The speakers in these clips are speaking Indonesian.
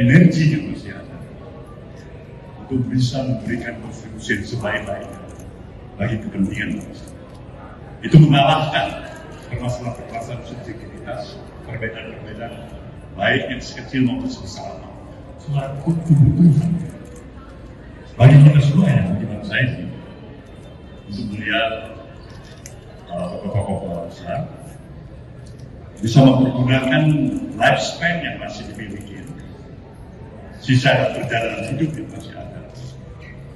energi yang masih ada untuk bisa memberikan kontribusi yang sebaik-baiknya bagi kepentingan bangsa. Itu mengalahkan permasalahan subjektivitas, perbedaan-perbedaan, baik yang sekecil maupun sebesar suatu kebutuhan bagi kita semua ya, bagi bangsa ini, untuk melihat tokoh-tokoh besar bisa mempergunakan lifespan yang masih dimiliki, sisa perjalanan hidup yang masih ada,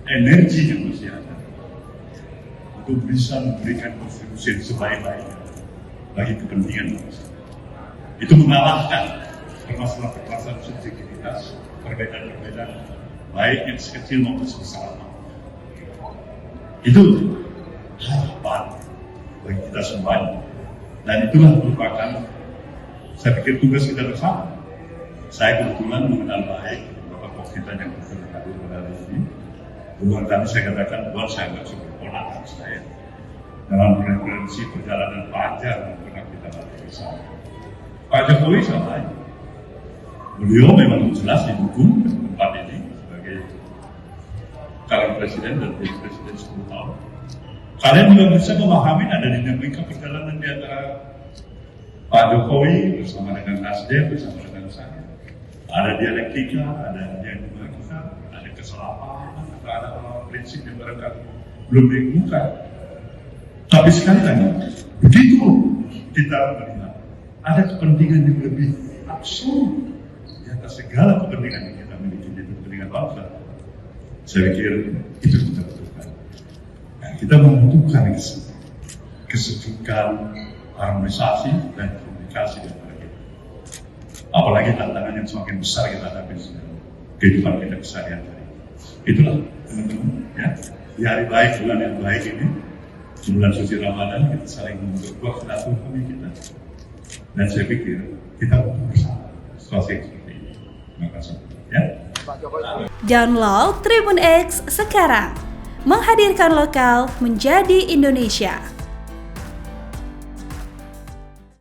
energi yang masih ada, untuk bisa memberikan kontribusi yang sebaik-baiknya bagi kepentingan bangsa. Itu mengalahkan permasalahan subjektivitas, perbedaan-perbedaan, baik yang sekecil maupun sebesar. Itu harapan bagi kita semuanya, dan itulah merupakan, saya pikir, tugas kita bersama. Saya kebetulan mengenal baik beberapa kita yang berada pada ini. Bukan tadi saya katakan bahwa saya nggak suka ponakan saya dalam referensi perjalanan panjang yang pernah kita lalui bersama. Pak Jokowi sama aja. Beliau memang jelas didukung di tempat ini sebagai calon presiden dan jadi presiden 10 tahun. Kalian juga bisa memahami ada dinamika perjalanan di antara Pak Jokowi bersama dengan Nasdem, bersama dengan saya. Ada dialektika, ada dialektika, ada kesalahpahaman, ada prinsip yang barangkali belum ditemukan. Tapi sekali lagi, begitu kita melihat ada kepentingan yang lebih absolut di atas segala kepentingan yang kita miliki, yaitu kepentingan bangsa. Saya pikir itu kita butuhkan. Nah, kita membutuhkan kesejukan, harmonisasi dan komunikasi di antara kita. Apalagi tantangan yang semakin besar kita hadapi dalam kehidupan kita sehari-hari. Itulah teman-teman, ya, di hari baik, bulan yang baik ini, di bulan suci Ramadan, kita saling memperkuat silaturahmi kita. Dan saya pikir kita butuh bersama situasi yang seperti ini. Terima kasih. Ya. Download Tribun X sekarang, menghadirkan lokal menjadi Indonesia.